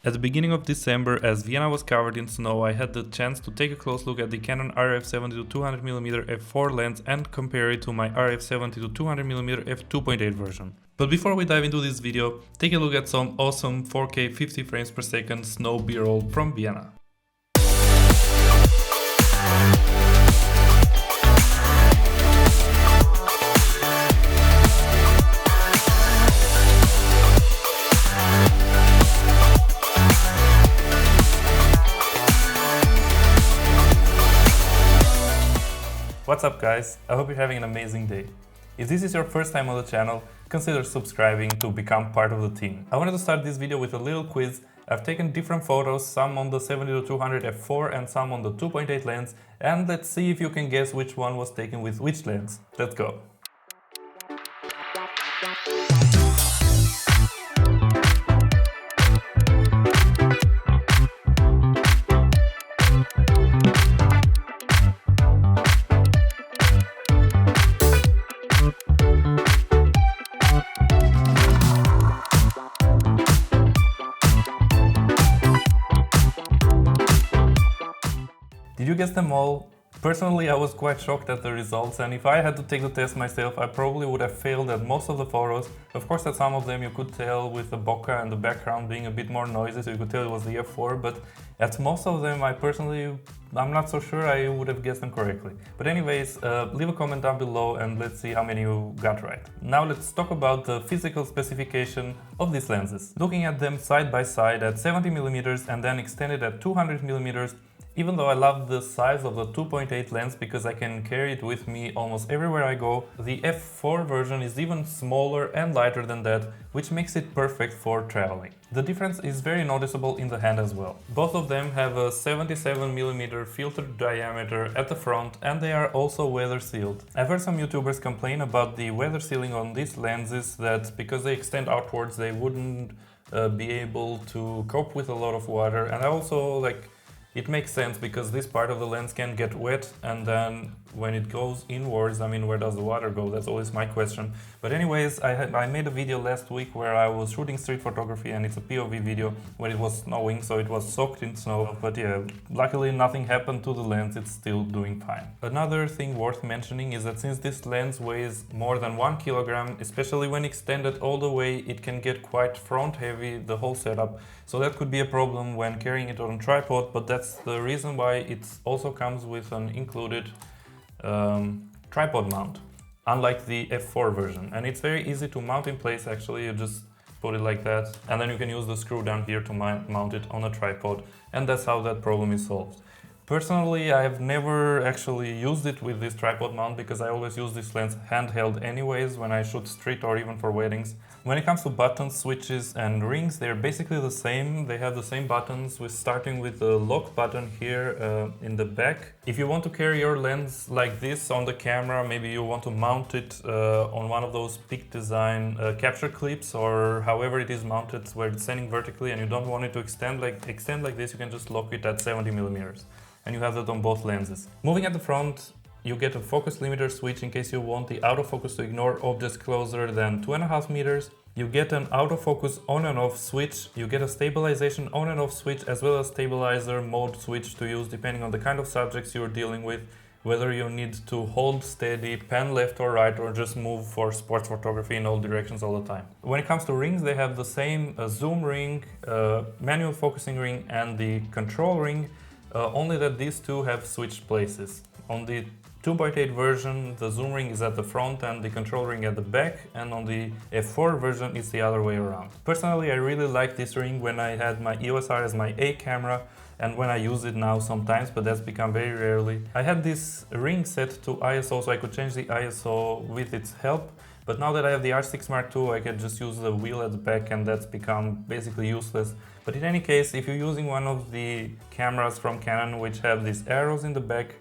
At the beginning of December, as Vienna was covered in snow, I had the chance to take a close look at the Canon RF 70-200mm f4 lens and compare it to my RF 70-200mm f2.8 version. But before we dive into this video, take a look at some awesome 4K 50 frames per second snow b-roll from Vienna. What's up guys, I hope you're having an amazing day. If this is your first time on the channel, consider subscribing to become part of the team. I wanted to start this video with a little quiz. I've taken different photos, some on the 70-200 f4 and some on the 2.8 lens, and let's see if you can guess which one was taken with which lens. Let's go! Did you guess them all? Personally, I was quite shocked at the results, and if I had to take the test myself, I probably would have failed at most of the photos. Of course, at some of them you could tell with the bokeh and the background being a bit more noisy, so you could tell it was the f4, but at most of them, I'm not so sure I would have guessed them correctly. But anyways, leave a comment down below and let's see how many you got right. Now let's talk about the physical specification of these lenses. Looking at them side by side at 70mm and then extended at 200mm, even though I love the size of the 2.8 lens because I can carry it with me almost everywhere I go, the f4 version is even smaller and lighter than that, which makes it perfect for traveling. The difference is very noticeable in the hand as well. Both of them have a 77mm filtered diameter at the front and they are also weather sealed. I've heard some YouTubers complain about the weather sealing on these lenses, that because they extend outwards they wouldn't be able to cope with a lot of water, and I also it makes sense because this part of the lens can get wet, and then when it goes inwards, where does the water go? That's always my question. But anyways, I made a video last week where I was shooting street photography, and it's a POV video when it was snowing, so it was soaked in snow. But yeah, luckily nothing happened to the lens, it's still doing fine. Another thing worth mentioning is that since this lens weighs more than 1 kilogram, especially when extended all the way, it can get quite front heavy, the whole setup. So that could be a problem when carrying it on a tripod, but that's the reason why it also comes with an included tripod mount, unlike the f4 version. And it's very easy to mount in place actually, you just put it like that, and then you can use the screw down here to mount it on a tripod, and that's how that problem is solved. Personally, I've never actually used it with this tripod mount because I always use this lens handheld anyways when I shoot street or even for weddings. When it comes to buttons, switches and rings, they're basically the same. They have the same buttons, starting with the lock button here in the back. If you want to carry your lens like this on the camera, maybe you want to mount it on one of those Peak Design capture clips, or however it is mounted where it's standing vertically and you don't want it to extend like this, you can just lock it at 70mm. And you have that on both lenses. Moving at the front, you get a focus limiter switch in case you want the autofocus to ignore objects closer than 2.5 meters. You get an autofocus on and off switch, you get a stabilization on and off switch, as well as stabilizer mode switch to use depending on the kind of subjects you're dealing with, whether you need to hold steady, pan left or right, or just move for sports photography in all directions all the time. When it comes to rings, they have the same zoom ring, manual focusing ring and the control ring, only that these two have switched places. On the 2.8 version, the zoom ring is at the front and the control ring at the back, and on the f4 version it's the other way around. Personally, I really like this ring when I had my EOS R as my A camera, and when I use it now sometimes, but that's become very rarely. I had this ring set to ISO so I could change the ISO with its help, but now that I have the R6 Mark II, I can just use the wheel at the back, and that's become basically useless. But in any case, if you're using one of the cameras from Canon which have these arrows in the back,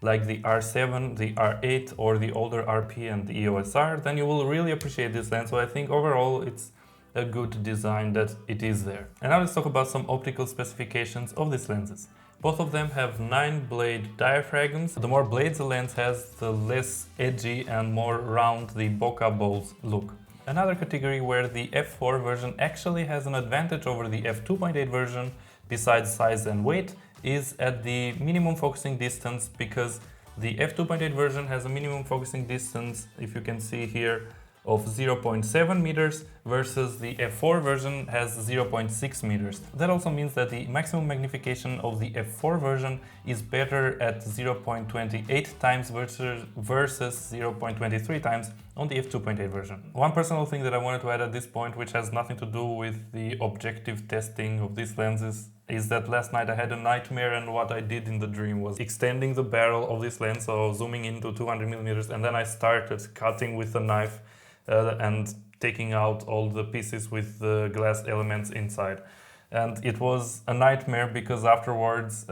like the R7, the R8 or the older RP and the EOS R, then you will really appreciate this lens. So I think overall it's a good design that it is there. And now let's talk about some optical specifications of these lenses. Both of them have 9-blade diaphragms. The more blades a lens has, the less edgy and more round the bokeh balls look. Another category where the f4 version actually has an advantage over the f2.8 version, besides size and weight, is at the minimum focusing distance, because the f2.8 version has a minimum focusing distance, if you can see here, of 0.7 meters versus the f4 version has 0.6 meters. That also means that the maximum magnification of the f4 version is better at 0.28 times versus 0.23 times on the f2.8 version. One personal thing that I wanted to add at this point, which has nothing to do with the objective testing of these lenses, is that last night I had a nightmare, and what I did in the dream was extending the barrel of this lens, so zooming into 200 millimeters, and then I started cutting with a knife and taking out all the pieces with the glass elements inside. And it was a nightmare because afterwards,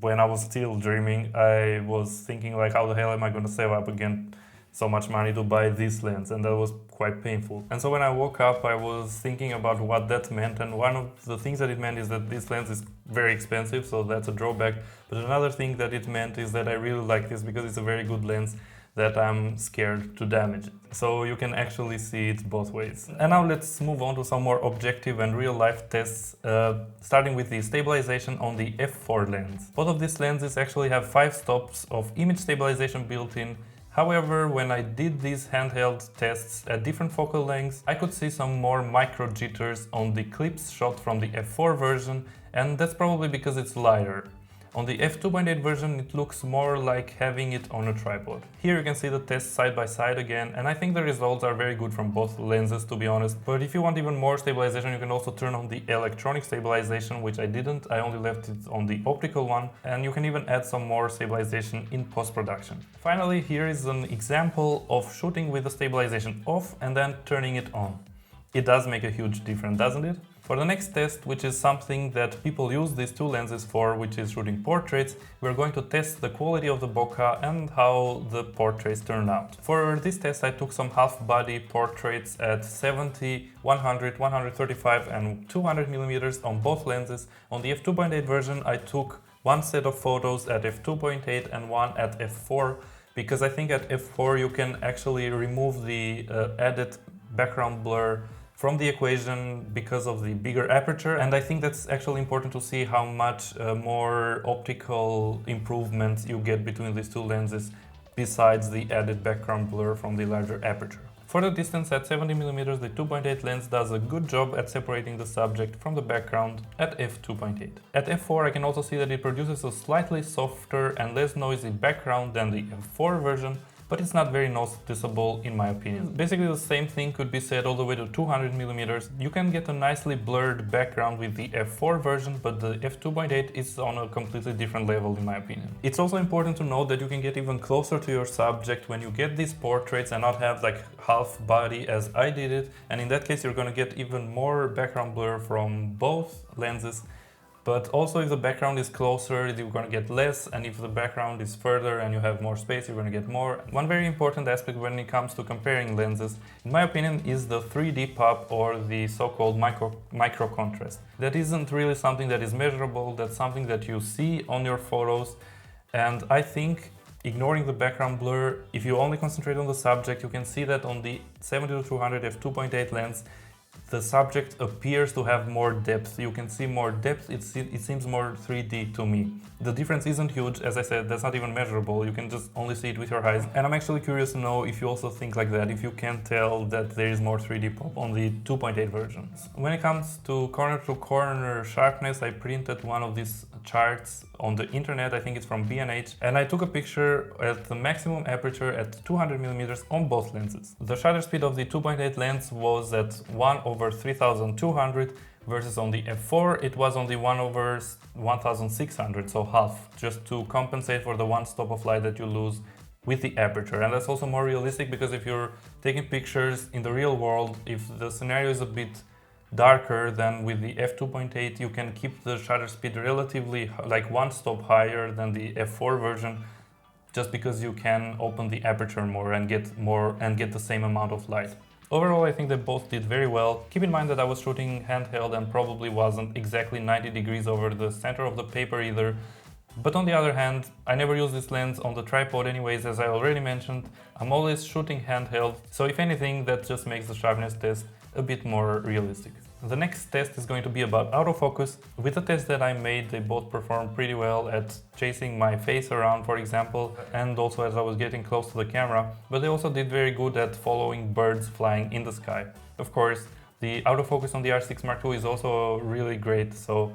when I was still dreaming, I was thinking like, how the hell am I going to save up again so much money to buy this lens? And that was quite painful. And so when I woke up, I was thinking about what that meant, and one of the things that it meant is that this lens is very expensive, so that's a drawback. But another thing that it meant is that I really like this because it's a very good lens, that I'm scared to damage it. So you can actually see it both ways. And now let's move on to some more objective and real-life tests, starting with the stabilization on the f4 lens. Both of these lenses actually have 5 stops of image stabilization built in. However, when I did these handheld tests at different focal lengths, I could see some more micro jitters on the clips shot from the f4 version, and that's probably because it's lighter. On the f2.8 version, it looks more like having it on a tripod. Here you can see the tests side by side again, and I think the results are very good from both lenses, to be honest. But if you want even more stabilization, you can also turn on the electronic stabilization, which I didn't. I only left it on the optical one, and you can even add some more stabilization in post-production. Finally, here is an example of shooting with the stabilization off and then turning it on. It does make a huge difference, doesn't it? For the next test, which is something that people use these two lenses for, which is shooting portraits, we're going to test the quality of the bokeh and how the portraits turn out. For this test, I took some half-body portraits at 70, 100, 135 and 200 millimeters on both lenses. On the f2.8 version, I took one set of photos at f2.8 and one at f4, because I think at f4 you can actually remove the added background blur from the equation because of the bigger aperture, and I think that's actually important to see how much more optical improvement you get between these two lenses besides the added background blur from the larger aperture. For the distance at 70 mm, the 2.8 lens does a good job at separating the subject from the background at f2.8. At f4 I can also see that it produces a slightly softer and less noisy background than the f4 version, but it's not very noticeable in my opinion. Basically the same thing could be said all the way to 200 mm. You can get a nicely blurred background with the f4 version, but the f2.8 is on a completely different level in my opinion. It's also important to note that you can get even closer to your subject when you get these portraits and not have like half body as I did it, and in that case you're gonna get even more background blur from both lenses. But also if the background is closer, you're going to get less, and if the background is further and you have more space, you're going to get more. One very important aspect when it comes to comparing lenses, in my opinion, is the 3D pop, or the so-called micro contrast. That isn't really something that is measurable, that's something that you see on your photos, and I think ignoring the background blur, if you only concentrate on the subject, you can see that on the 70-200 f2.8 lens, the subject appears to have more depth. You can see more depth, it seems more 3D to me. The difference isn't huge, as I said, that's not even measurable, you can just only see it with your eyes. And I'm actually curious to know if you also think like that, if you can tell that there is more 3D pop on the 2.8 versions. When it comes to corner sharpness, I printed one of these charts on the internet, I think it's from B&H, and I took a picture at the maximum aperture at 200 mm on both lenses. The shutter speed of the 2.8 lens was at 1/3200, versus on the f4 it was on the 1/1600, so half, just to compensate for the one stop of light that you lose with the aperture. And that's also more realistic, because if you're taking pictures in the real world, if the scenario is a bit darker than with the f2.8, you can keep the shutter speed relatively like one stop higher than the f4 version, just because you can open the aperture more and get the same amount of light. Overall, I think they both did very well. Keep in mind that I was shooting handheld and probably wasn't exactly 90 degrees over the center of the paper either. But on the other hand, I never use this lens on the tripod anyways, as I already mentioned. I'm always shooting handheld, so if anything, that just makes the sharpness test a bit more realistic. The next test is going to be about autofocus. With the test that I made, they both performed pretty well at chasing my face around, for example, and also as I was getting close to the camera, but they also did very good at following birds flying in the sky. Of course, the autofocus on the R6 Mark II is also really great, so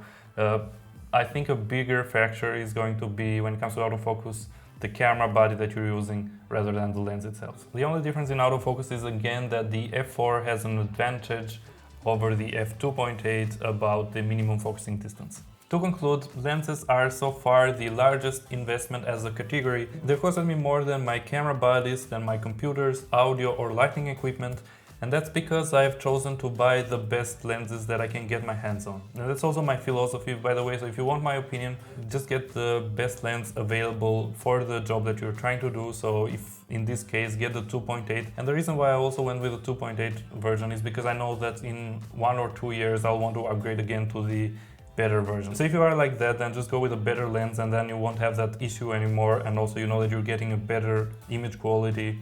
I think a bigger factor is going to be, when it comes to autofocus, the camera body that you're using rather than the lens itself. The only difference in autofocus is again that the f4 has an advantage over the f2.8 about the minimum focusing distance. To conclude, lenses are so far the largest investment as a category. They've costed me more than my camera bodies, than my computers, audio or lighting equipment, and that's because I've chosen to buy the best lenses that I can get my hands on. And that's also my philosophy, by the way, so if you want my opinion, just get the best lens available for the job that you're trying to do. So if in this case, get the 2.8. And the reason why I also went with the 2.8 version is because I know that in 1 or 2 years I'll want to upgrade again to the better version. So if you are like that, then just go with a better lens and then you won't have that issue anymore, and also you know that you're getting a better image quality,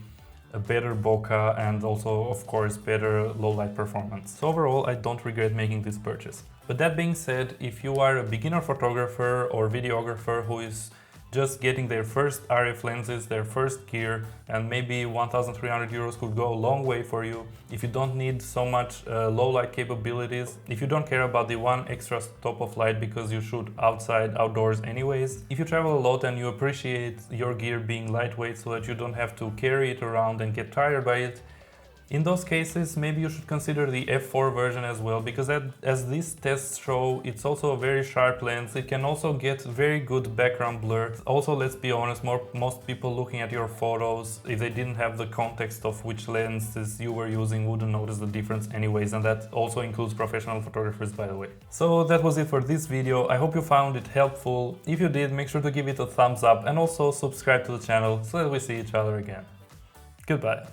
a better bokeh, and also of course better low light performance. So overall, I don't regret making this purchase. But that being said, if you are a beginner photographer or videographer who is just getting their first RF lenses, their first gear, and maybe 1,300 euros could go a long way for you. If you don't need so much low light capabilities, if you don't care about the one extra stop of light because you shoot outside, outdoors anyways, if you travel a lot and you appreciate your gear being lightweight so that you don't have to carry it around and get tired by it, in those cases, maybe you should consider the f4 version as well, because as these tests show, it's also a very sharp lens. It can also get very good background blur. Also, let's be honest, most people looking at your photos, if they didn't have the context of which lenses you were using, wouldn't notice the difference anyways, and that also includes professional photographers, by the way. So that was it for this video. I hope you found it helpful. If you did, make sure to give it a thumbs up and also subscribe to the channel so that we see each other again. Goodbye.